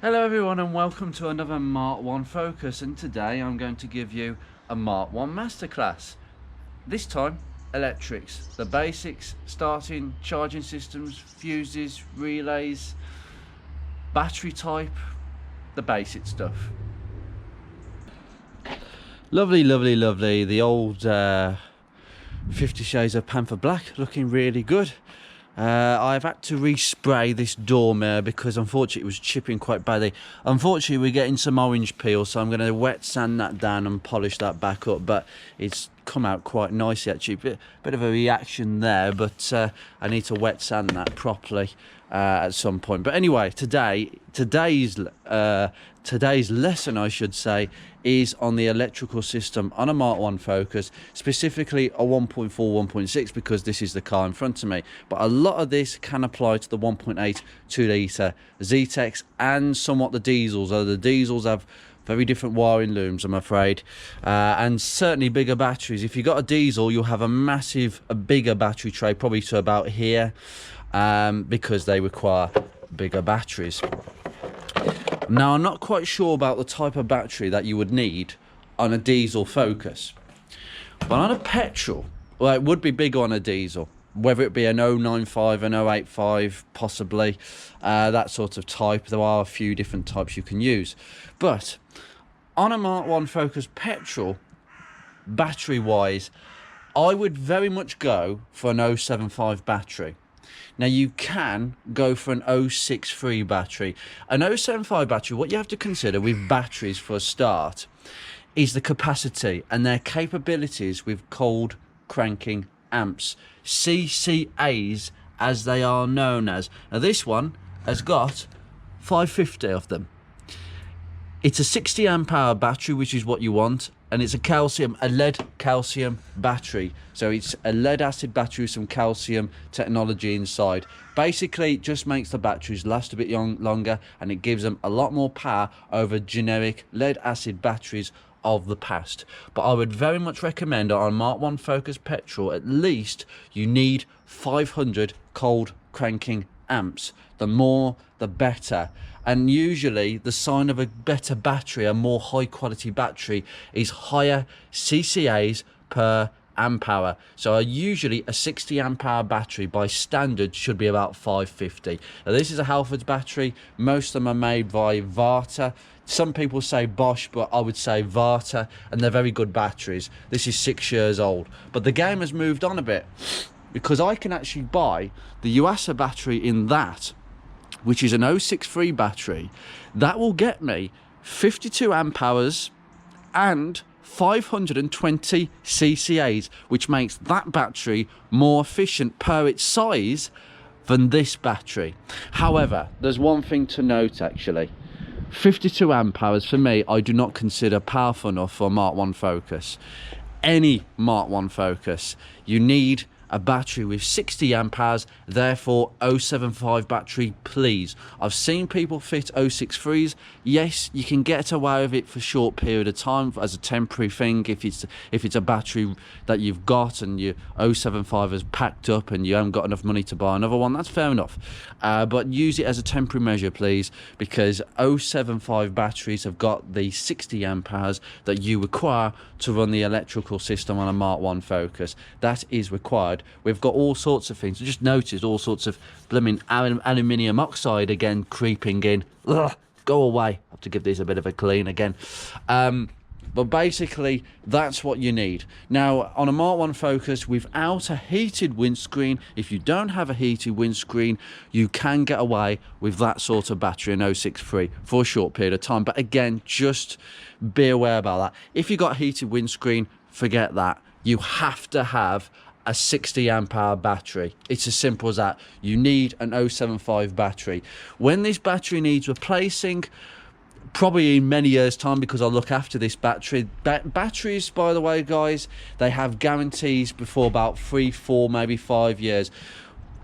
Hello everyone and welcome to another Mark 1 Focus, and today I'm going to give you a Mark 1 Masterclass. This time, electrics, the basics, starting, charging systems, fuses, relays, battery type, the basic stuff. Lovely, lovely, lovely. The old 50 Shades of Panther Black looking really good. I've had to respray this door mirror because unfortunately it was chipping quite badly. Unfortunately we're getting some orange peel, so I'm going to wet sand that down and polish that back up, but it's come out quite nicely actually. Bit of a reaction there, but I need to wet sand that properly at some point. But anyway, today's lesson, I should say, is on the electrical system on a Mark 1 Focus, specifically a 1.4, 1.6, because this is the car in front of me. But a lot of this can apply to the 1.8 2-litre Z-Tex and somewhat the diesels, although the diesels have very different wiring looms, I'm afraid, and certainly bigger batteries. If you've got a diesel, you'll have a bigger battery tray, probably to about here, because they require bigger batteries. Now, I'm not quite sure about the type of battery that you would need on a diesel Focus, but on a petrol, well, it would be big on a diesel, whether it be an 095, an 085, possibly, that sort of type. There are a few different types you can use, but on a Mark 1 Focus petrol, battery-wise, I would very much go for an 075 battery. Now, you can go for an 063 battery. An 075 battery, what you have to consider with batteries for a start is the capacity and their capabilities with cold cranking amps, CCAs as they are known as. Now, this one has got 550 of them. It's a 60 amp hour battery, which is what you want, and it's a lead calcium battery. So it's a lead acid battery with some calcium technology inside. Basically, it just makes the batteries last a bit longer, and it gives them a lot more power over generic lead acid batteries of the past. But I would very much recommend on Mark 1 Focus petrol, at least you need 500 cold cranking amps. The more the better. And usually the sign of a better battery, a more high quality battery, is higher CCAs per amp hour. So usually a 60 amp hour battery by standard should be about 550. Now, this is a Halfords battery. Most of them are made by Varta. Some people say Bosch, but I would say Varta, and they're very good batteries. This is 6 years old, but the game has moved on a bit, because I can actually buy the Yuasa battery in that, which is an 063 battery, that will get me 52 amp hours and 520 CCAs, which makes that battery more efficient per its size than this battery. However, there's one thing to note actually. 52 amp hours for me, I do not consider powerful enough for a Mark 1 Focus. Any Mark 1 Focus, you need a battery with 60 amp hours, therefore 075 battery, please. I've seen people fit 063s. Yes, you can get away with it for a short period of time as a temporary thing if it's a battery that you've got and your 075 is packed up and you haven't got enough money to buy another one. That's fair enough, but use it as a temporary measure, please, because 075 batteries have got the 60 amp hours that you require to run the electrical system on a Mark 1 Focus. That is required. We've got all sorts of things. I just noticed all sorts of blooming aluminium oxide again creeping in. Ugh, go away. I have to give these a bit of a clean again. But basically, that's what you need. Now, on a Mark 1 Focus without a heated windscreen, if you don't have a heated windscreen, you can get away with that sort of battery in 063 for a short period of time. But again, just be aware about that. If you've got a heated windscreen, forget that. You have to have a 60 amp hour battery. It's as simple as that. You need an 075 battery. When this battery needs replacing, probably in many years time, because I'll look after this battery. Batteries, by the way, guys, they have guarantees before about 3, 4, maybe 5 years.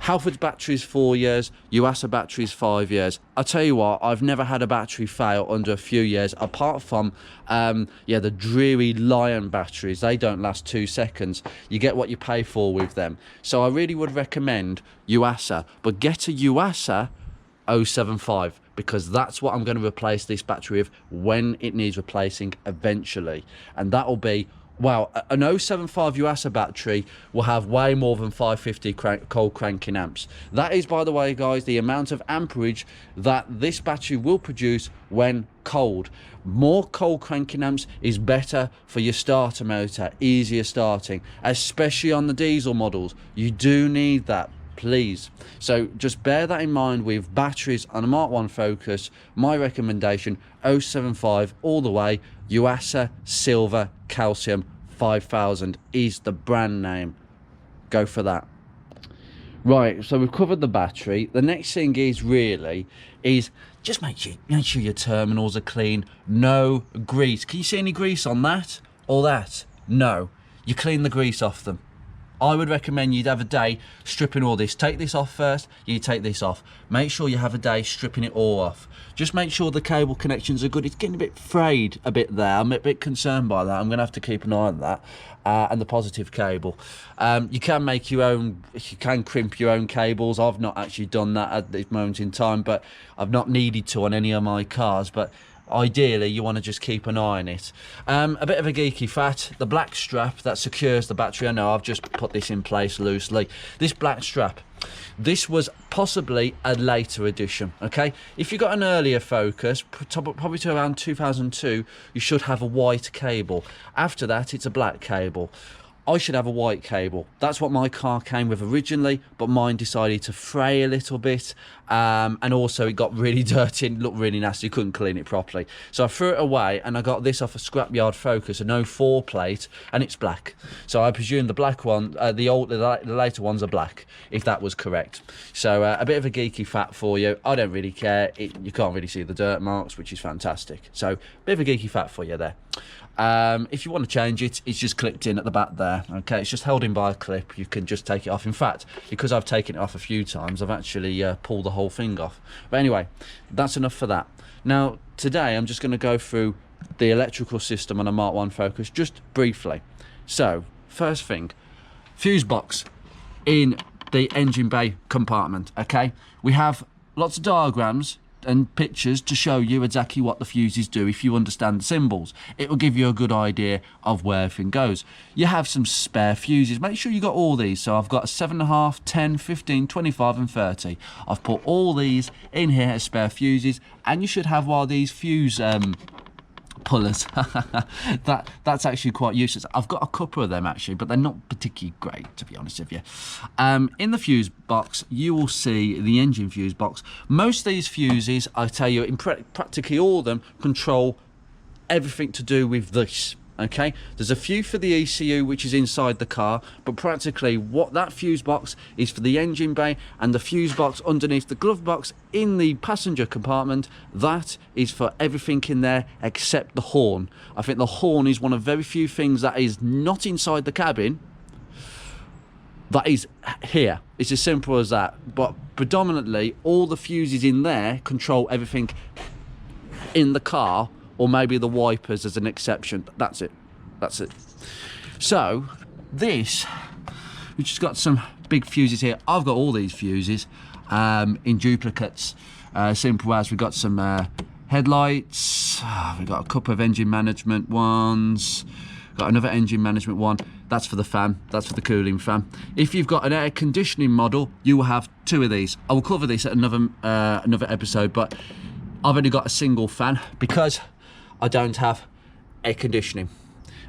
Halfords batteries 4 years, Yuasa batteries 5 years. I'll tell you what, I've never had a battery fail under a few years, apart from the dreary Lion batteries. They don't last 2 seconds. You get what you pay for with them. So I really would recommend Yuasa, but get a Yuasa 075, because that's what I'm going to replace this battery with when it needs replacing eventually. And that will be, well, an 075 Yuasa battery will have way more than 550 cold cranking amps. That is, by the way, guys, the amount of amperage that this battery will produce when cold. More cold cranking amps is better for your starter motor, easier starting, especially on the diesel models. You do need that, please. So just bear that in mind with batteries on a Mark 1 Focus. My recommendation, 075 all the way. Yuasa Silver Calcium 5000 is the brand name. Go for that. Right, so we've covered the battery. The next thing is just make sure your terminals are clean. No grease. Can you see any grease on that or that? No. You clean the grease off them. I would recommend you'd have a day stripping all this. Take this off first, you take this off. Make sure you have a day stripping it all off. Just make sure the cable connections are good. It's getting a bit frayed a bit there. I'm a bit concerned by that. I'm going to have to keep an eye on that. And the positive cable. You can make your own, you can crimp your own cables. I've not actually done that at this moment in time, but I've not needed to on any of my cars. But ideally you want to just keep an eye on it. A bit of a geeky fact, the black strap that secures the battery, I know I've just put this in place loosely. This black strap, this was possibly a later edition, okay? If you got an earlier Focus, probably to around 2002, you should have a white cable. After that, it's a black cable. I should have a white cable. That's what my car came with originally, but mine decided to fray a little bit, and also it got really dirty and looked really nasty. You couldn't clean it properly. So I threw it away, and I got this off a scrapyard Focus, an 04 plate, and it's black. So I presume the black one, the later ones are black, if that was correct. So a bit of a geeky fact for you. I don't really care. You can't really see the dirt marks, which is fantastic. So bit of a geeky fact for you there. If you want to change it, it's just clipped in at the back there. Okay, it's just held in by a clip. You can just take it off. In fact, because I've taken it off a few times, I've actually pulled the whole thing off. But anyway, that's enough for that. Now today I'm just going to go through the electrical system on a Mark 1 Focus just briefly. So first thing, fuse box in the engine bay compartment. Okay, we have lots of diagrams and pictures to show you exactly what the fuses do. If you understand the symbols, it will give you a good idea of where everything goes. You have some spare fuses. Make sure you got all these. So I've got a 7.5, 10, 15, 25 and 30. I've put all these in here as spare fuses, and you should have one of these fuse pullers. That's actually quite useless. I've got a couple of them actually, but they're not particularly great, to be honest with you. In the fuse box, you will see the engine fuse box. Most of these fuses, I tell you, in practically all of them, control everything to do with this. Okay, there's a few for the ECU which is inside the car, but practically what that fuse box is for the engine bay, and the fuse box underneath the glove box in the passenger compartment, that is for everything in there except the horn. I think the horn is one of very few things that is not inside the cabin, that is here. It's as simple as that. But predominantly all the fuses in there control everything in the car, or maybe the wipers as an exception. That's it. That's it. So this, we've just got some big fuses here. I've got all these fuses in duplicates. Simple as, we've got some headlights. We've got a couple of engine management ones. Got another engine management one. That's for the fan. That's for the cooling fan. If you've got an air conditioning model, you will have two of these. I will cover this at another episode, but I've only got a single fan because I don't have air conditioning.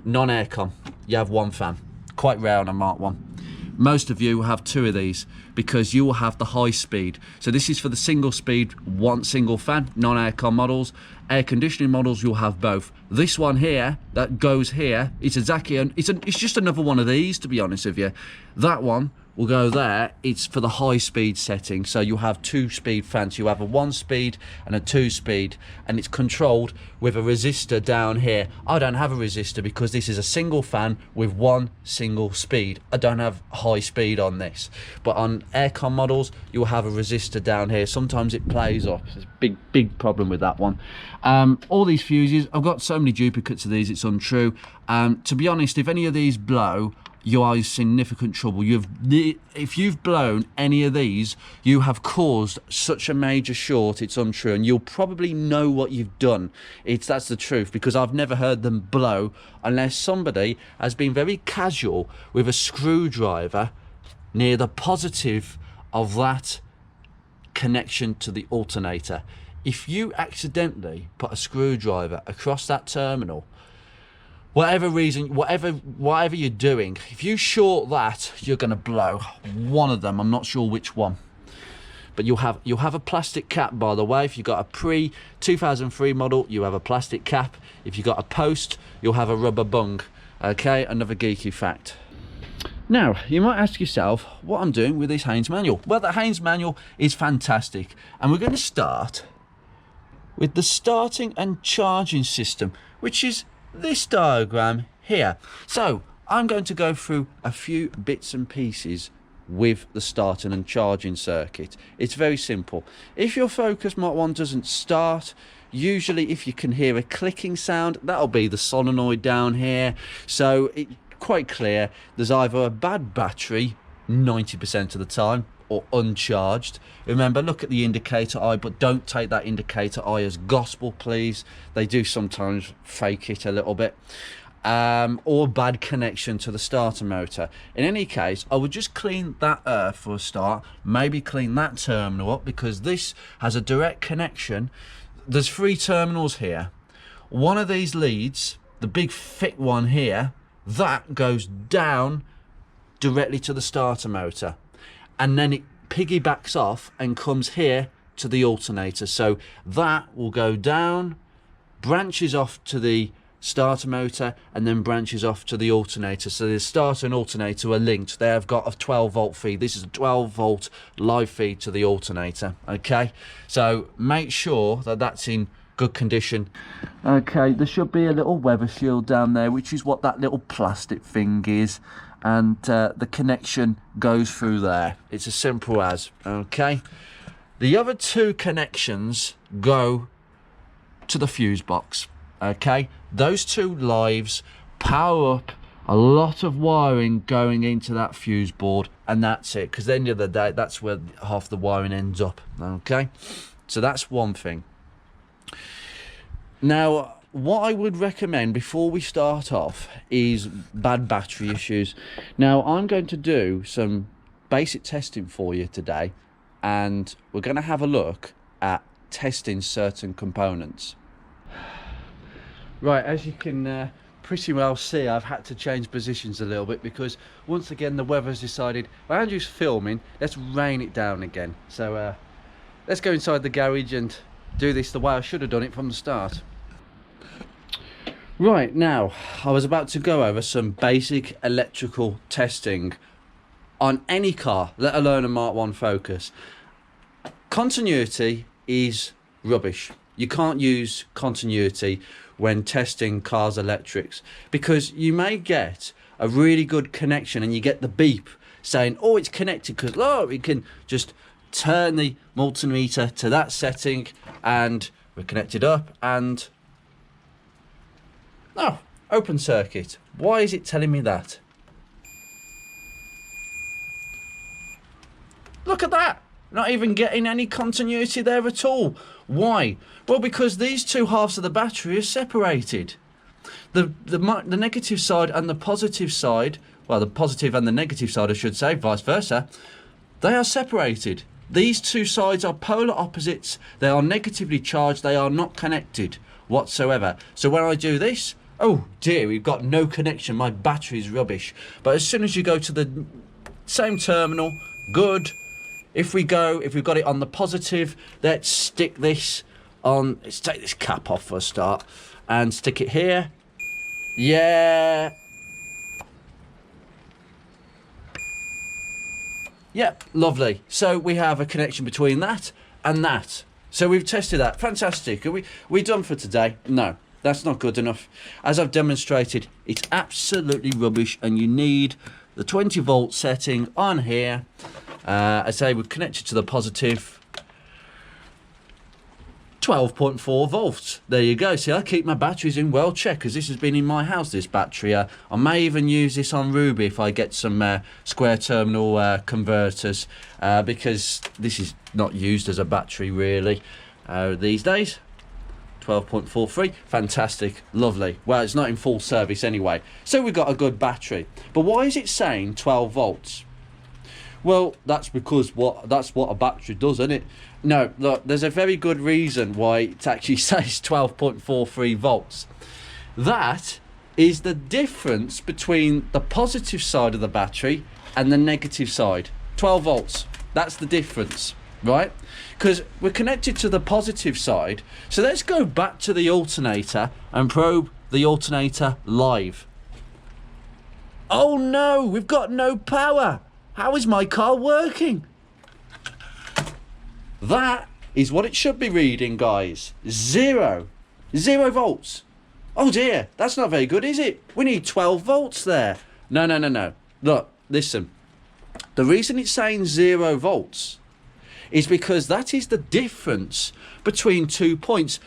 Non-aircon, you have one fan. Quite rare on a Mark 1. Most of you will have two of these because you will have the high speed. So this is for the single speed, one single fan, non-aircon models. Air conditioning models, you'll have both. This one here, that goes here, it's exactly, it's just another one of these, to be honest with you. That one will go there. It's for the high speed setting, so you'll have two speed fans. You have a 1 speed and a 2 speed, and it's controlled with a resistor down here. I don't have a resistor because this is a single fan with one single speed. I don't have high speed on this, but on aircon models you'll have a resistor down here. Sometimes it plays off. There's a big problem with that one. All these fuses, I've got so many duplicates of these, it's untrue. To be honest, if any of these blow, you are in significant trouble. If you've blown any of these, you have caused such a major short, it's untrue, and you'll probably know what you've done. That's the truth, because I've never heard them blow unless somebody has been very casual with a screwdriver near the positive of that connection to the alternator. If you accidentally put a screwdriver across that terminal, whatever reason, whatever you're doing, if you short that, you're going to blow one of them. I'm not sure which one, but you'll have a plastic cap, by the way. If you've got a pre-2003 model, you have a plastic cap. If you've got a post, you'll have a rubber bung. Okay, another geeky fact. Now, you might ask yourself what I'm doing with this Haynes manual. Well, the Haynes manual is fantastic, and we're going to start with the starting and charging system, which is this diagram here. So I'm going to go through a few bits and pieces with the starting and charging circuit. It's very simple. If your Focus Mark 1 doesn't start, usually if you can hear a clicking sound, that'll be the solenoid down here. So it's quite clear there's either a bad battery 90% of the time, or uncharged. Remember, look at the indicator eye, but don't take that indicator eye as gospel, please. They do sometimes fake it a little bit. Or bad connection to the starter motor. In any case, I would just clean that earth for a start. Maybe clean that terminal up, because this has a direct connection. There's 3 terminals here. One of these leads, the big thick one here, that goes down directly to the starter motor, and then it piggybacks off and comes here to the alternator. So that will go down, branches off to the starter motor, and then branches off to the alternator. So the starter and alternator are linked. They have got a 12-volt feed. This is a 12-volt live feed to the alternator. Okay, so make sure that that's in good condition. Okay, there should be a little weather shield down there, which is what that little plastic thing is, and the connection goes through there. It's as simple as. Okay, the other 2 connections go to the fuse box. Okay, those 2 lives power up a lot of wiring going into that fuse board, and that's it, because at the end of the day, that's where half the wiring ends up. Okay, so that's one thing. Now, what I would recommend before we start off is bad battery issues. Now, I'm going to do some basic testing for you today, and we're going to have a look at testing certain components. Right, as you can pretty well see, I've had to change positions a little bit, because once again the weather's decided, well, Andrew's filming, let's rain it down again. So let's go inside the garage and do this the way I should have done it from the start. Right, now I was about to go over some basic electrical testing on any car, let alone a Mark 1 Focus. Continuity is rubbish. You can't use continuity when testing cars' electrics, because you may get a really good connection and you get the beep saying, oh, it's connected, because oh, we can just turn the multimeter to that setting and we're connected up, and oh, open circuit. Why is it telling me that? Look at that. Not even getting any continuity there at all. Why? Well, because these 2 halves of the battery are separated. The negative side and the positive side, well, the positive and the negative side, I should say, vice versa, they are separated. These 2 sides are polar opposites. They are negatively charged. They are not connected whatsoever. So when I do this, oh dear, we've got no connection. My battery's rubbish. But as soon as you go to the same terminal, good. If we've got it on the positive, let's stick this on. Let's take this cap off for a start and stick it here. Yeah. Yep, lovely. So we have a connection between that and that. So we've tested that. Fantastic. Are we done for today? No, that's not good enough. As I've demonstrated, it's absolutely rubbish, and you need the 20-volt setting on here. I say we're connected to the positive. 12.4 volts. There you go. See, I keep my batteries in well check because this has been in my house, this battery. I may even use this on Ruby if I get some square terminal converters, because this is not used as a battery really these days. 12.43, fantastic, lovely. Well, it's not in full service anyway, so we've got a good battery. But why is it saying 12 volts? Well, that's because that's what a battery does, isn't it? No, look, there's a very good reason why it actually says 12.43 volts. That is the difference between the positive side of the battery and the negative side. 12 volts, that's the difference, right? Because we're connected to the positive side. So let's go back to the alternator and probe the alternator live. Oh no, we've got no power. How is my car working? That is what it should be reading, guys. Zero volts. Oh dear, that's not very good, is it? We need 12 volts there. No. Look, listen. The reason it's saying 0 volts is because that is the difference between 2 points.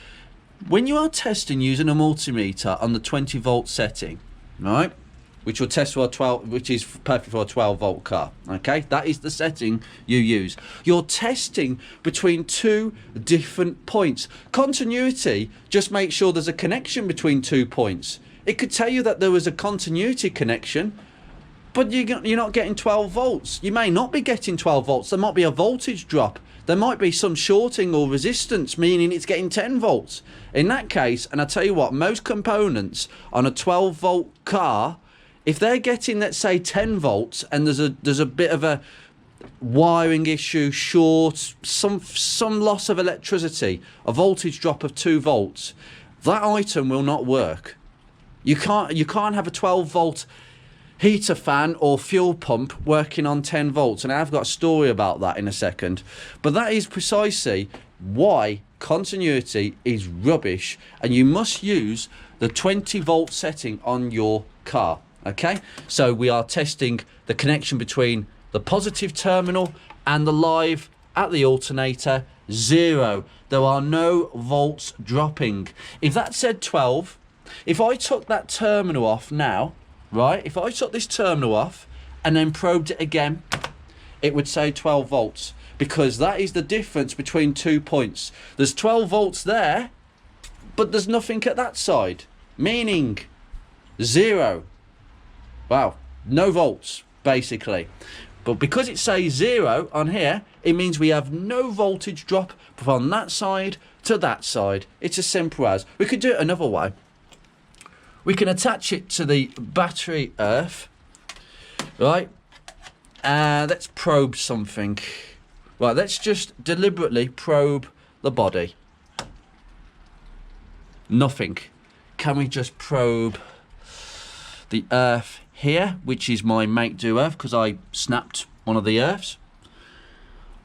When you are testing using a multimeter on the 20 volt setting, right? Which will test for a 12, which is perfect for a 12 volt car. Okay, that is the setting you use. You're testing between 2 different points. Continuity just makes sure there's a connection between 2 points. It could tell you that there was a continuity connection, but you're not getting 12 volts. You may not be getting 12 volts. There might be a voltage drop. There might be some shorting or resistance, meaning it's getting 10 volts. In that case, and I tell you what, most components on a 12 volt car, if they're getting, let's say, 10 volts and there's a bit of a wiring issue, short, some loss of electricity, a voltage drop of 2 volts, that item will not work. You can't have a 12 volt heater fan or fuel pump working on 10 volts, and I've got a story about that in a second. But that is precisely why continuity is rubbish, and you must use the 20 volt setting on your car. Okay, so we are testing the connection between the positive terminal and the live at the alternator. 0. There are no volts dropping. If that said 12, if I took that terminal off now, right, if I took this terminal off and then probed it again, it would say 12 volts, because that is the difference between 2 points. There's 12 volts there, but there's nothing at that side, meaning 0. Wow, no volts, basically. But because it says 0 on here, it means we have no voltage drop from that side to that side. It's as simple as. We could do it another way. We can attach it to the battery earth, right? Let's probe something. Right, let's just deliberately probe the body. Nothing. Can we just probe the earth here, which is my make do earth, because I snapped one of the earths?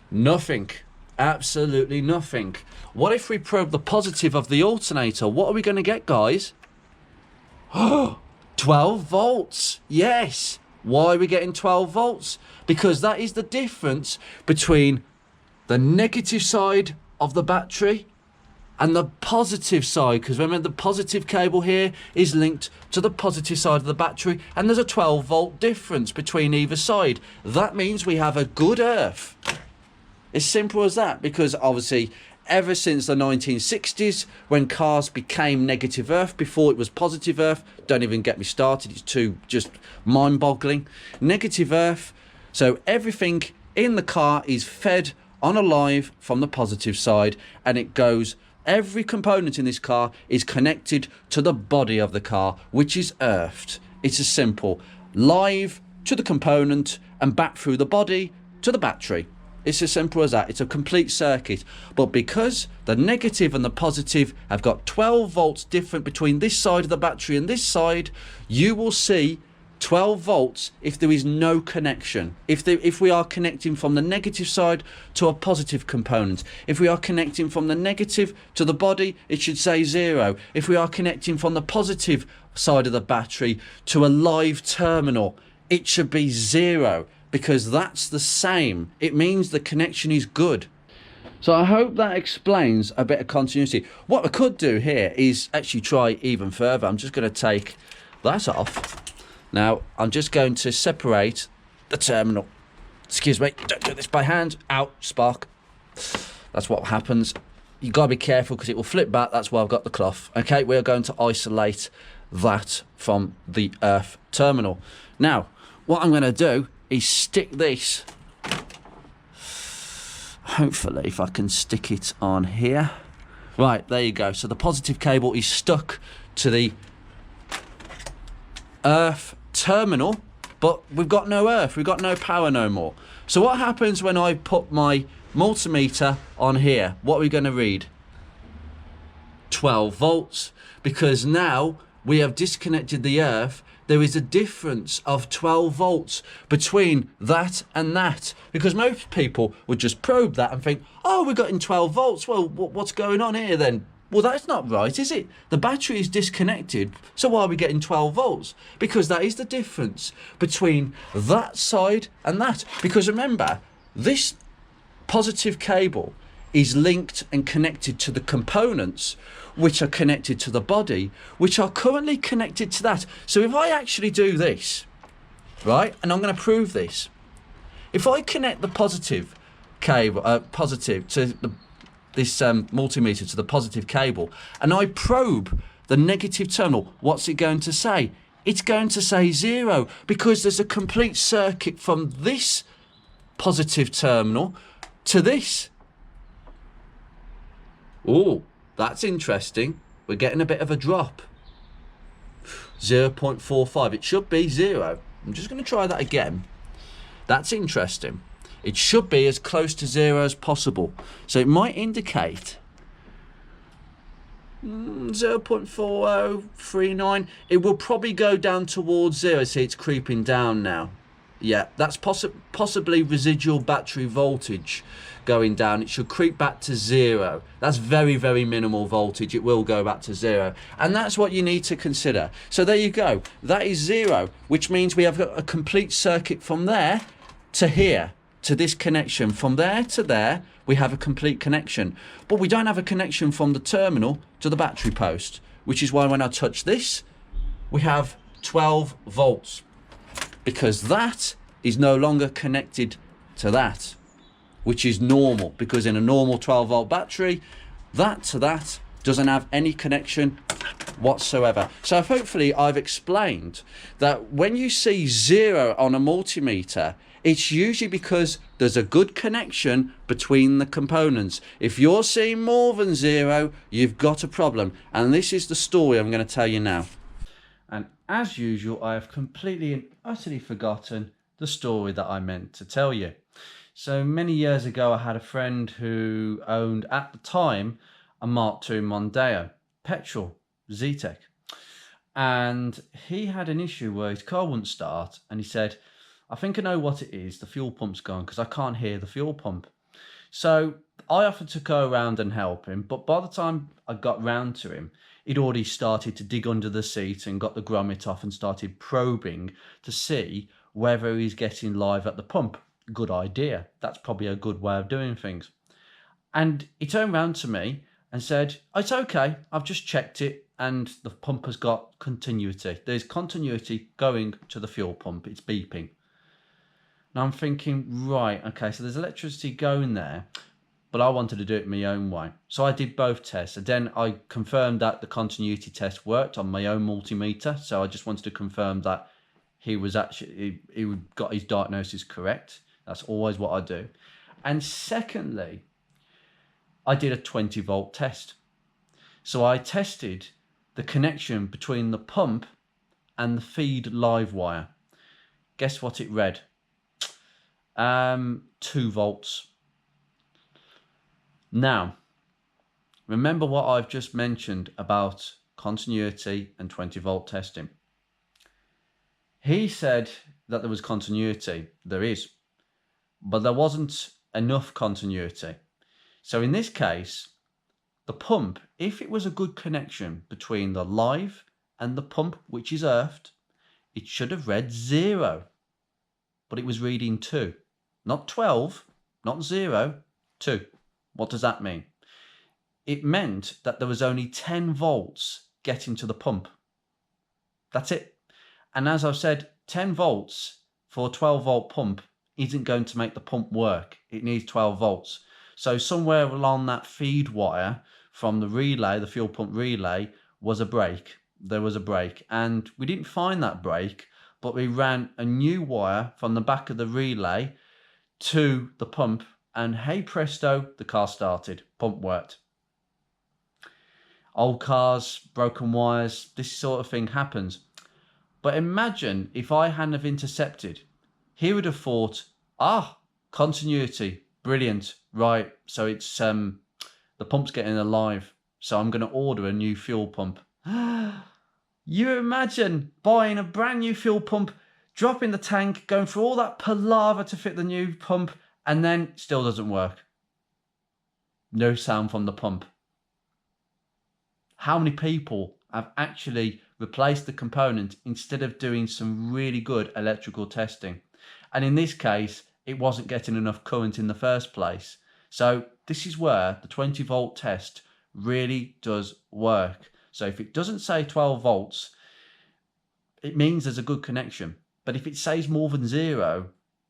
Nothing. Absolutely nothing. What if we probe the positive of the alternator? What are we going to get, guys? 12 volts. Yes. Why are we getting 12 volts? Because that is the difference between the negative side of the battery and the positive side, because remember the positive cable here is linked to the positive side of the battery, and there's a 12 volt difference between either side. That means we have a good earth. It's simple as that, because obviously ever since the 1960s, when cars became negative earth, before it was positive earth, don't even get me started, it's too just mind-boggling. Negative earth, so everything in the car is fed on a live from the positive side, and it goes, every component in this car is connected to the body of the car, which is earthed. It's as simple. Live to the component and back through the body to the battery. It's as simple as that. It's a complete circuit. But because the negative and the positive have got 12 volts different between this side of the battery and this side, you will see 12 volts if there is no connection. If we are connecting from the negative side to a positive component. If we are connecting from the negative to the body, it should say 0. If we are connecting from the positive side of the battery to a live terminal, it should be 0, because that's the same. It means the connection is good. So I hope that explains a bit of continuity. What I could do here is actually try even further. I'm just going to take that off. Now, I'm just going to separate the terminal. Excuse me, don't do this by hand. Out, spark. That's what happens. You've got to be careful because it will flip back. That's why I've got the cloth. Okay, we're going to isolate that from the earth terminal. Now, what I'm going to do is stick this. Hopefully, if I can stick it on here. Right, there you go. So the positive cable is stuck to the earth terminal, but we've got no earth. We've got no power no more. So what happens when I put my multimeter on here? What are we going to read? 12 volts. Because now we have disconnected the earth. There is a difference of 12 volts between that and that. Because most people would just probe that and think, oh, we're getting 12 volts. Well, what's going on here then? Well, that's not right, is it? The battery is disconnected, so why are we getting 12 volts? Because that is the difference between that side and that. Because remember, this positive cable is linked and connected to the components which are connected to the body, which are currently connected to that. So if I actually do this, right, and I'm going to prove this, if I connect the positive cable, positive to this multimeter to the positive cable, and I probe the negative terminal, what's it going to say? It's going to say 0, because there's a complete circuit from this positive terminal to this. Oh, that's interesting. We're getting a bit of a drop. 0.45. It should be 0. I'm just going to try that again. That's interesting. It should be as close to 0 as possible. So it might indicate 0.4039. It will probably go down towards 0. See, it's creeping down now. Yeah, that's possibly residual battery voltage going down. It should creep back to 0. That's very, very minimal voltage. It will go back to 0. And that's what you need to consider. So there you go. That is 0, which means we have a complete circuit from there to here, to this connection. From there to there, we have a complete connection. But we don't have a connection from the terminal to the battery post, which is why when I touch this, we have 12 volts. Because that is no longer connected to that, which is normal, because in a normal 12 volt battery, that to that doesn't have any connection whatsoever. So hopefully I've explained that when you see 0 on a multimeter, it's usually because there's a good connection between the components. If you're seeing more than 0, you've got a problem. And this is the story I'm going to tell you now. And as usual, I have completely and utterly forgotten the story that I meant to tell you. So many years ago, I had a friend who owned, at the time, a Mark II Mondeo, petrol, Z-Tech. And he had an issue where his car wouldn't start. And he said, I think I know what it is. The fuel pump's gone because I can't hear the fuel pump. So I offered to go around and help him. But by the time I got round to him, he'd already started to dig under the seat and got the grommet off and started probing to see whether he's getting live at the pump. Good idea. That's probably a good way of doing things. And he turned round to me and said, it's okay, I've just checked it and the pump has got continuity. There's continuity going to the fuel pump. It's beeping. Now I'm thinking, right, okay, so there's electricity going there, but I wanted to do it my own way. So I did both tests. And then I confirmed that the continuity test worked on my own multimeter. So I just wanted to confirm that he was actually, he got his diagnosis correct. That's always what I do. And secondly, I did a 20 volt test. So I tested the connection between the pump and the feed live wire. Guess what it read? 2 volts. Now, remember what I've just mentioned about continuity and 20 volt testing. He said that there was continuity. There is. But there wasn't enough continuity. So in this case, the pump, if it was a good connection between the live and the pump, which is earthed, it should have read 0. But it was reading 2. Not 12, not 0, 2. What does that mean? It meant that there was only 10 volts getting to the pump. That's it. And as I've said, 10 volts for a 12 volt pump isn't going to make the pump work. It needs 12 volts. So somewhere along that feed wire from the relay, the fuel pump relay, was a break. There was a break, and we didn't find that break, but we ran a new wire from the back of the relay to the pump, and hey presto, the car started. Pump worked. Old cars, broken wires, this sort of thing happens. But imagine if I hadn't have intercepted. He would have thought, continuity, brilliant, right, so it's the pump's getting alive, so I'm going to order a new fuel pump. You imagine buying a brand new fuel pump, dropping the tank, going through all that palaver to fit the new pump, and then still doesn't work. No sound from the pump. How many people have actually replaced the component instead of doing some really good electrical testing? And in this case, it wasn't getting enough current in the first place. So this is where the 20 volt test really does work. So if it doesn't say 12 volts, it means there's a good connection. But if it says more than 0,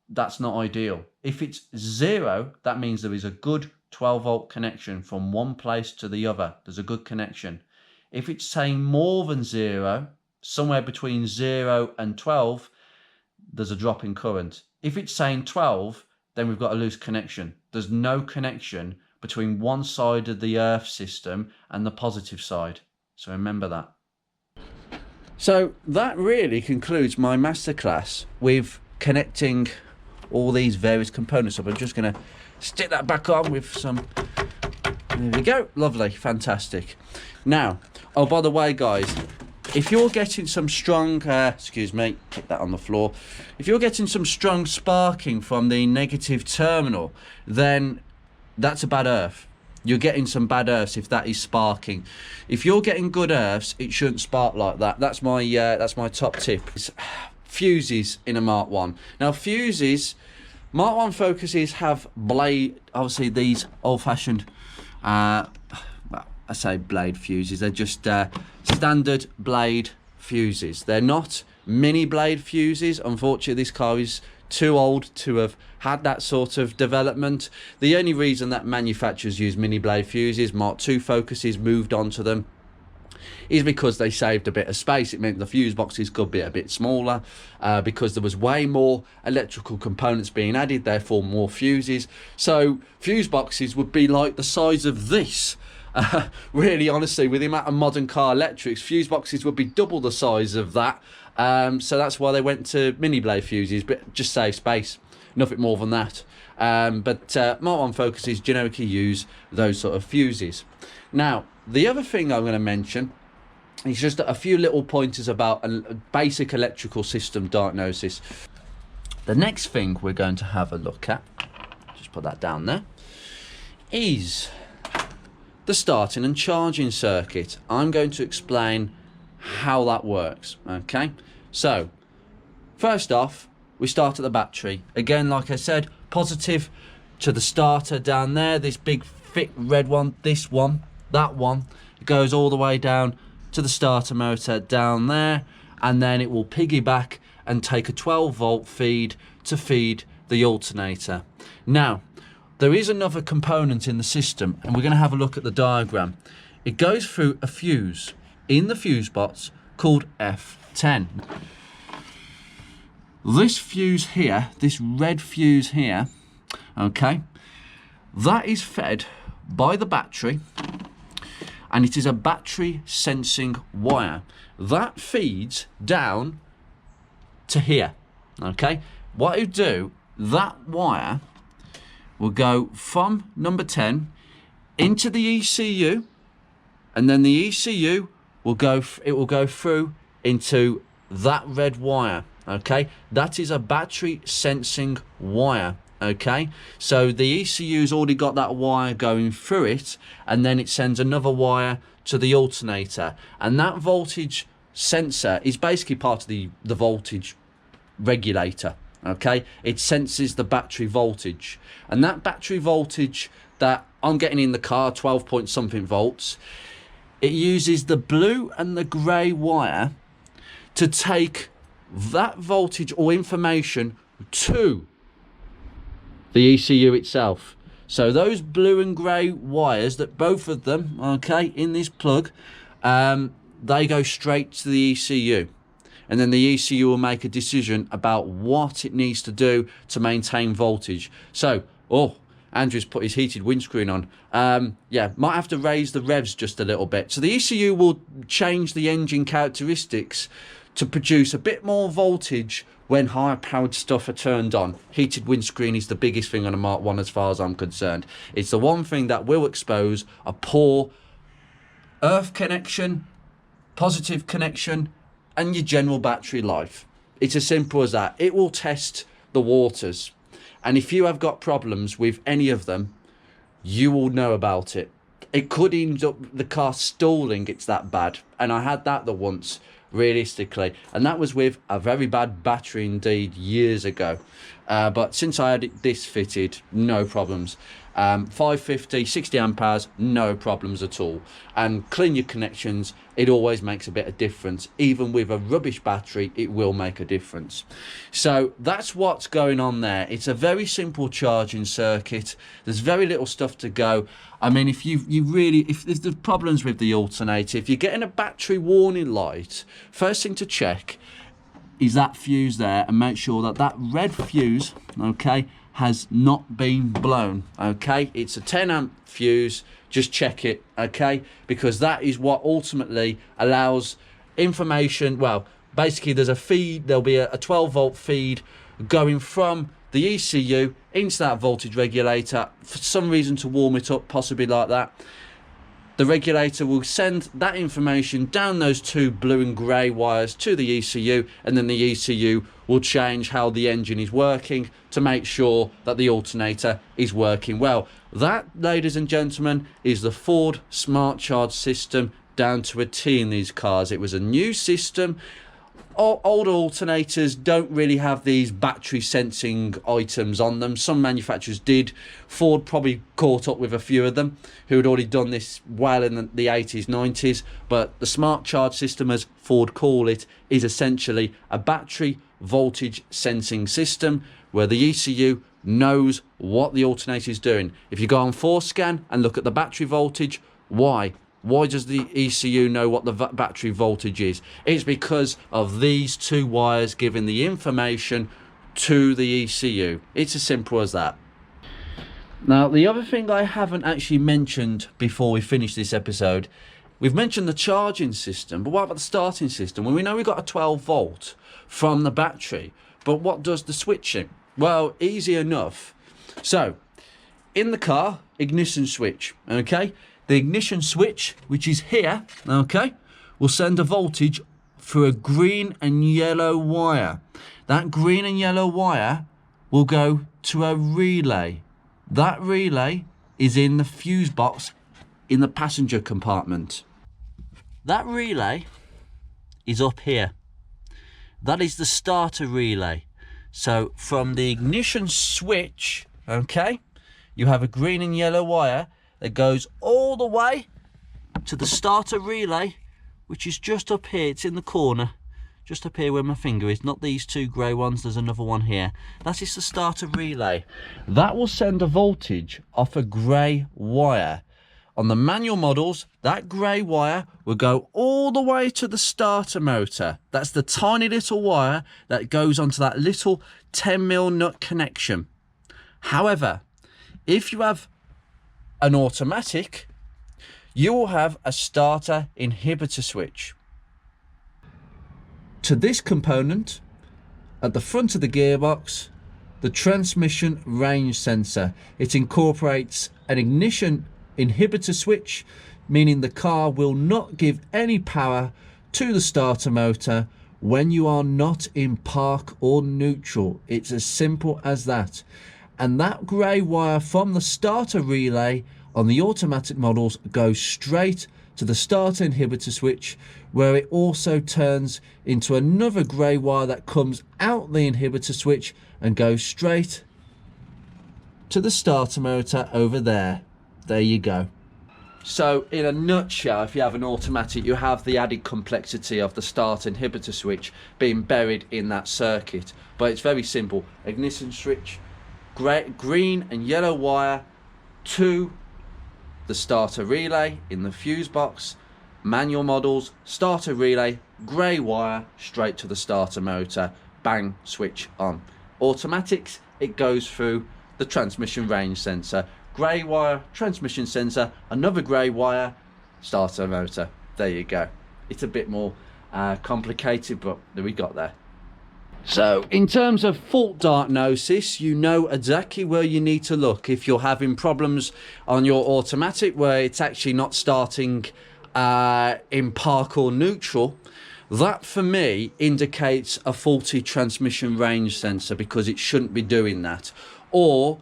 that's not ideal. If it's 0, that means there is a good 12 volt connection from one place to the other. There's a good connection. If it's saying more than 0, somewhere between 0 and 12, there's a drop in current. If it's saying 12, then we've got a loose connection. There's no connection between one side of the earth system and the positive side. So remember that. So that really concludes my masterclass with connecting all these various components up. I'm just going to stick that back on with some. There we go. Lovely. Fantastic. Now, oh, by the way, guys, if you're getting some strong, excuse me, kick that on the floor. If you're getting some strong sparking from the negative terminal, then that's a bad earth. You're getting some bad earths if that is sparking. If you're getting good earths, it shouldn't spark like that. That's my top tip. It's fuses in a Mark 1. Now, fuses, Mark 1 focuses have blade, obviously these old-fashioned, well, I say blade fuses. They're just standard blade fuses. They're not mini blade fuses. Unfortunately, this car is too old to have had that sort of development. The only reason that manufacturers use mini blade fuses, Mark II focuses moved on to them, is because they saved a bit of space. It meant the fuse boxes could be a bit smaller because there was way more electrical components being added, therefore more fuses. So fuse boxes would be like the size of this. Really, honestly, with the amount of modern car electrics, fuse boxes would be double the size of that. So that's why they went to mini blade fuses, but just save space, nothing more than that. But Mark 1 focuses generically use those sort of fuses. Now, the other thing I'm going to mention is just a few little pointers about a basic electrical system diagnosis. The next thing we're going to have a look at, just put that down there, is the starting and charging circuit. I'm going to explain how that works. Okay, so first off, we start at the battery. Again, like I said, positive to the starter down there, this big thick red one, this one, that one. It goes all the way down to the starter motor down there, and then it will piggyback and take a 12 volt feed to feed the alternator. Now, there is another component in the system, and we're going to have a look at the diagram. It goes through a fuse in the fuse box called F10. This fuse here, this red fuse here, okay, that is fed by the battery, and it is a battery sensing wire that feeds down to here. Okay, what you do, that wire will go from number 10 into the ECU, and then the ECU will go, it will go through into that red wire. Okay, that is a battery sensing wire. Okay, so the ECU's already got that wire going through it, and then it sends another wire to the alternator, and that voltage sensor is basically part of the voltage regulator. Okay, it senses the battery voltage, and that battery voltage that I'm getting in the car, 12 point something volts, it uses the blue and the grey wire to take that voltage or information to the ECU itself. So those blue and grey wires, that both of them, okay, in this plug, they go straight to the ECU. And then the ECU will make a decision about what it needs to do to maintain voltage. So, oh, Andrew's put his heated windscreen on. Yeah, might have to raise the revs just a little bit. So the ECU will change the engine characteristics to produce a bit more voltage when higher powered stuff are turned on. Heated windscreen is the biggest thing on a Mark 1 as far as I'm concerned. It's the one thing that will expose a poor earth connection, positive connection, and your general battery life. It's as simple as that. It will test the waters. And if you have got problems with any of them, you will know about it. It could end up the car stalling, it's that bad. And I had that once, realistically, and that was with a very bad battery indeed years ago. But since I had this fitted, no problems. 550, 60 amp hours, no problems at all. And clean your connections, it always makes a bit of difference. Even with a rubbish battery, it will make a difference. So that's what's going on there. It's a very simple charging circuit. There's very little stuff to go. I mean, if if there's problems with the alternator, if you're getting a battery warning light, first thing to check is that fuse there, and make sure that that red fuse, okay, has not been blown. Okay, it's a 10 amp fuse. Just check it, okay, because that is what ultimately allows information. Well, basically there's a feed, there'll be a 12 volt feed going from the ECU into that voltage regulator for some reason to warm it up, possibly like that. The regulator will send that information down those two blue and grey wires to the ECU, and then the ECU will change how the engine is working to make sure that the alternator is working well. That, ladies and gentlemen, is the Ford Smart Charge system down to a T in these cars. It was a new system. Older alternators don't really have these battery sensing items on them. Some manufacturers did. Ford probably caught up with a few of them who had already done this well in the 80s, 90s. But the Smart Charge system, as Ford call it, is essentially a battery voltage sensing system where the ECU knows what the alternator is doing. If you go on 4scan and look at the battery voltage, why does the ECU know what the battery voltage is? It's because of these two wires giving the information to the ECU. It's as simple as that. Now, the other thing I haven't actually mentioned before we finish this episode, we've mentioned the charging system, but what about the starting system? Well, we know we've got a 12 volt from the battery, but what does the switching? Well, easy enough. So, in the car, ignition switch, okay? The ignition switch, which is here, okay, will send a voltage through a green and yellow wire. That green and yellow wire will go to a relay. That relay is in the fuse box in the passenger compartment. That relay is up here. That is the starter relay. So from the ignition switch, okay, you have a green and yellow wire that goes all the way to the starter relay, which is just up here. It's in the corner, just up here where my finger is, not these two grey ones. There's another one here. That is the starter relay. That will send a voltage off a grey wire. On the manual models, that grey wire will go all the way to the starter motor. That's the tiny little wire that goes onto that little 10mm nut connection. However, if you have an automatic, you will have a starter inhibitor switch. To this component, at the front of the gearbox, the transmission range sensor. It incorporates an ignition inhibitor switch, meaning the car will not give any power to the starter motor when you are not in park or neutral. It's as simple as that. And that grey wire from the starter relay on the automatic models goes straight to the starter inhibitor switch, where it also turns into another grey wire that comes out the inhibitor switch and goes straight to the starter motor over there. There you go. So in a nutshell, if you have an automatic, you have the added complexity of the start inhibitor switch being buried in that circuit. But it's very simple. Ignition switch, green and yellow wire to the starter relay in the fuse box. Manual models, starter relay, grey wire straight to the starter motor. Bang, switch on. Automatics, it goes through the transmission range sensor. Grey wire, transmission sensor, another grey wire, starter motor. There you go. It's a bit more complicated, but we got there. So in terms of fault diagnosis, you know exactly where you need to look. If you're having problems on your automatic where it's actually not starting in park or neutral, that for me indicates a faulty transmission range sensor, because it shouldn't be doing that. Or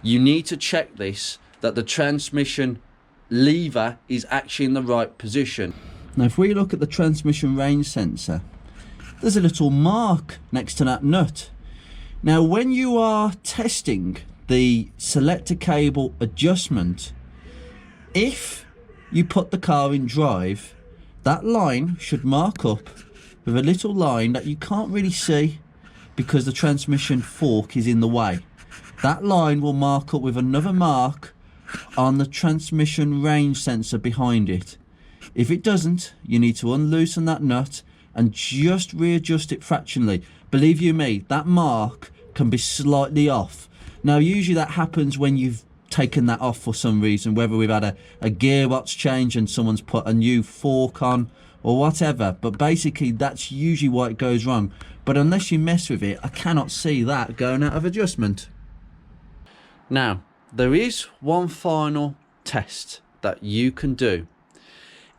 you need to check this, that the transmission lever is actually in the right position. Now if we look at the transmission range sensor, there's a little mark next to that nut. Now when you are testing the selector cable adjustment, if you put the car in drive, that line should mark up with a little line that you can't really see because the transmission fork is in the way. That line will mark up with another mark on the transmission range sensor behind it. If it doesn't, you need to unloosen that nut and just readjust it fractionally. Believe you me, that mark can be slightly off. Now usually that happens when you've taken that off for some reason, whether we've had a gearbox change and someone's put a new fork on or whatever, but basically that's usually why it goes wrong. But unless you mess with it, I cannot see that going out of adjustment. Now, there is one final test that you can do.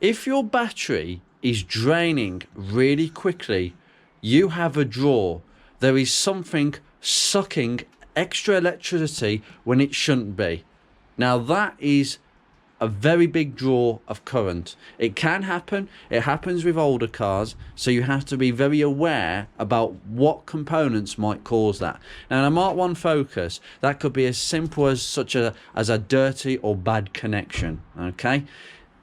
If your battery is draining really quickly, you have a draw. There is something sucking extra electricity when it shouldn't be. Now that is a very big draw of current. It can happen. It happens with older cars, so you have to be very aware about what components might cause that. Now in a Mark 1 Focus, that could be as simple as as a dirty or bad connection. Okay,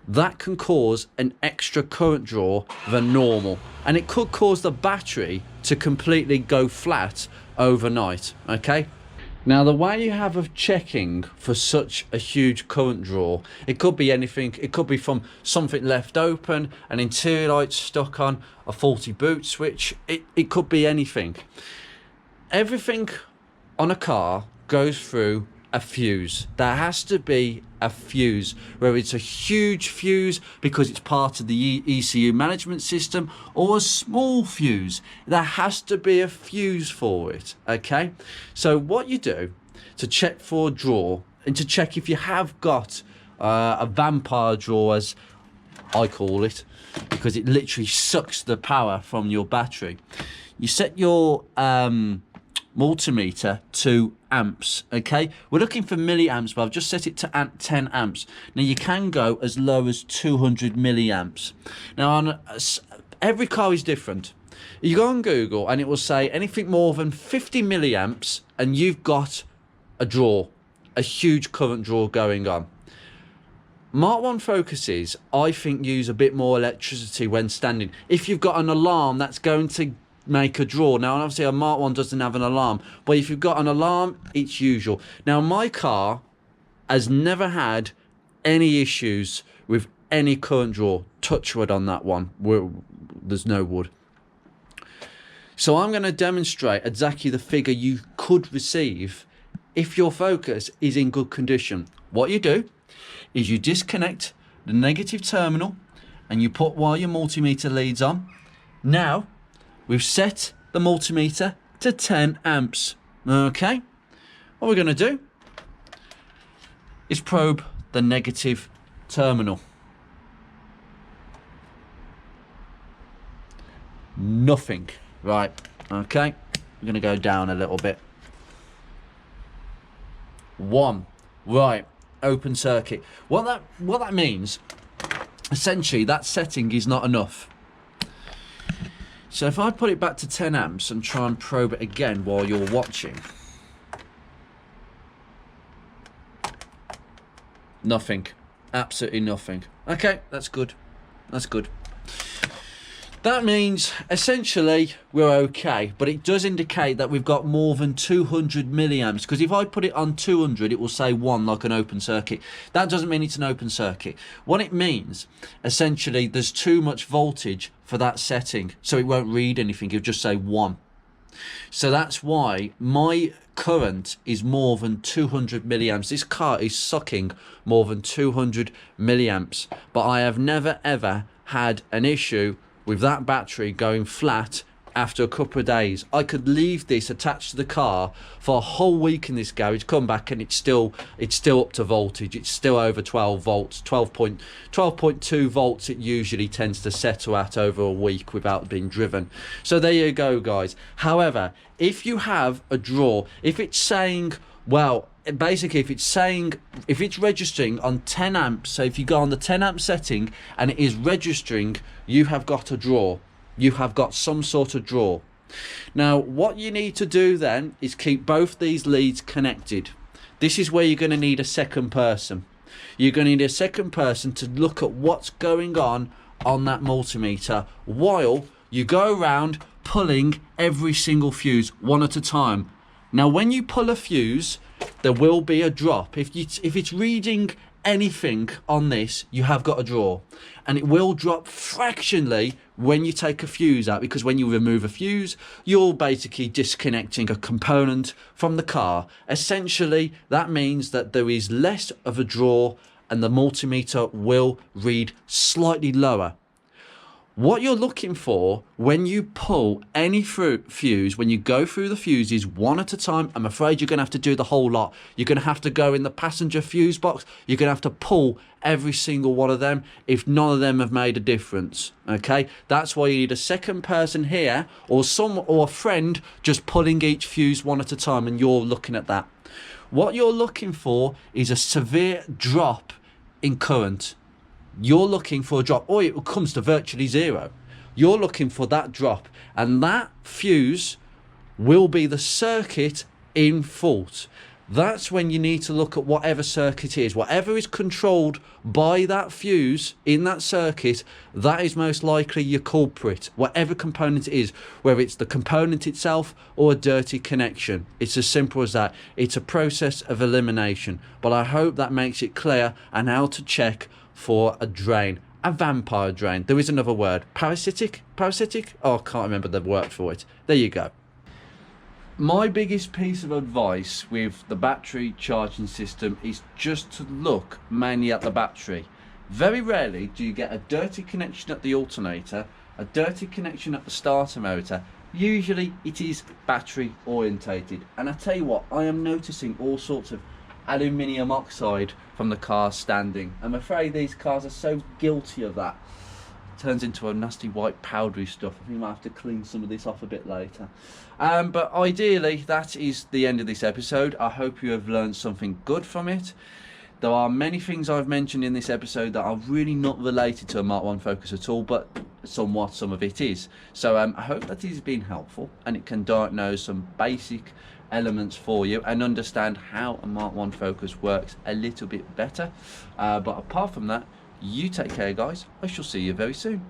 that can cause an extra current draw than normal, and it could cause the battery to completely go flat overnight. Okay, now the way you have of checking for such a huge current draw, it could be anything. It could be from something left open, an interior light stuck on, a faulty boot switch. It could be anything. Everything on a car goes through a fuse. There has to be a fuse, whether it's a huge fuse because it's part of the ECU management system, or a small fuse. There has to be a fuse for it. Okay, so what you do to check for a draw, and to check if you have got a vampire draw, as I call it, because it literally sucks the power from your battery, you set your multimeter to amps. Okay, we're looking for milliamps, but I've just set it to 10 amps. Now you can go as low as 200 milliamps. Now on every car is different. You go on Google and it will say anything more than 50 milliamps and you've got a draw, a huge current draw going on. Mark 1 Focuses, I think, use a bit more electricity when standing. If you've got an alarm, that's going to make a draw. Now obviously a Mark 1 doesn't have an alarm, but if you've got an alarm, it's usual. Now my car has never had any issues with any current draw. Touch wood on that one. There's no wood. So I'm going to demonstrate exactly the figure you could receive if your Focus is in good condition. What you do is you disconnect the negative terminal and you put while your multimeter leads on. Now we've set the multimeter to 10 amps. Okay, what we're going to do is probe the negative terminal. Nothing. Right, okay, we're going to go down a little bit. 1. Right, open circuit. What that means essentially that setting is not enough. So if I put it back to 10 amps and try and probe it again while you're watching, nothing, absolutely nothing. Okay, that's good, that's good. That means essentially we're okay, but it does indicate that we've got more than 200 milliamps, because if I put it on 200 it will say 1 like an open circuit. That doesn't mean it's an open circuit. What it means, essentially, there's too much voltage for that setting, so it won't read anything, it'll just say 1. So that's why my current is more than 200 milliamps. This car is sucking more than 200 milliamps, but I have never ever had an issue with that battery going flat after a couple of days. I could leave this attached to the car for a whole week in this garage, come back, and it's still up to voltage. It's still over 12 volts, 12.2 volts it usually tends to settle at over a week without being driven. So there you go, guys. However, if you have a draw, if it's saying, well, basically if it's registering on 10 amps, so if you go on the 10 amp setting and it is registering, you have got a draw. You have got some sort of draw. Now what you need to do then is keep both these leads connected. This is where you're going to need a second person. You're going to need a second person to look at what's going on that multimeter while you go around pulling every single fuse one at a time. Now when you pull a fuse, there will be a drop. If it's reading anything on this, you have got a draw, and it will drop fractionally when you take a fuse out, because when you remove a fuse, you're basically disconnecting a component from the car. Essentially, that means that there is less of a draw and the multimeter will read slightly lower. What you're looking for when you pull any fuse, when you go through the fuses one at a time, I'm afraid you're going to have to do the whole lot. You're going to have to go in the passenger fuse box. You're going to have to pull every single one of them if none of them have made a difference. Okay, that's why you need a second person here, or a friend just pulling each fuse one at a time, and you're looking at that. What you're looking for is a severe drop in current. You're looking for a drop, or it comes to virtually zero. You're looking for that drop, and that fuse will be the circuit in fault. That's when you need to look at whatever circuit is. Whatever is controlled by that fuse in that circuit, that is most likely your culprit. Whatever component it is, whether it's the component itself or a dirty connection. It's as simple as that. It's a process of elimination. But I hope that makes it clear and how to check for a drain, a vampire drain. There is another word, parasitic. Oh, I can't remember the word for it. There you go. My biggest piece of advice with the battery charging system is just to look mainly at the battery. Very rarely do you get a dirty connection at the alternator, a dirty connection at the starter motor. Usually it is battery orientated, and I tell you what, I am noticing all sorts of aluminium oxide from the car standing. I'm afraid these cars are so guilty of that. It turns into a nasty white powdery stuff. I think I might have to clean some of this off a bit later. But ideally, that is the end of this episode. I hope you have learned something good from it. There are many things I've mentioned in this episode that are really not related to a Mark 1 Focus at all, but somewhat some of it is. So I hope that it has been helpful and it can diagnose some basic elements for you and understand how a Mark 1 Focus works a little bit better. But apart from that, you take care, guys. I shall see you very soon.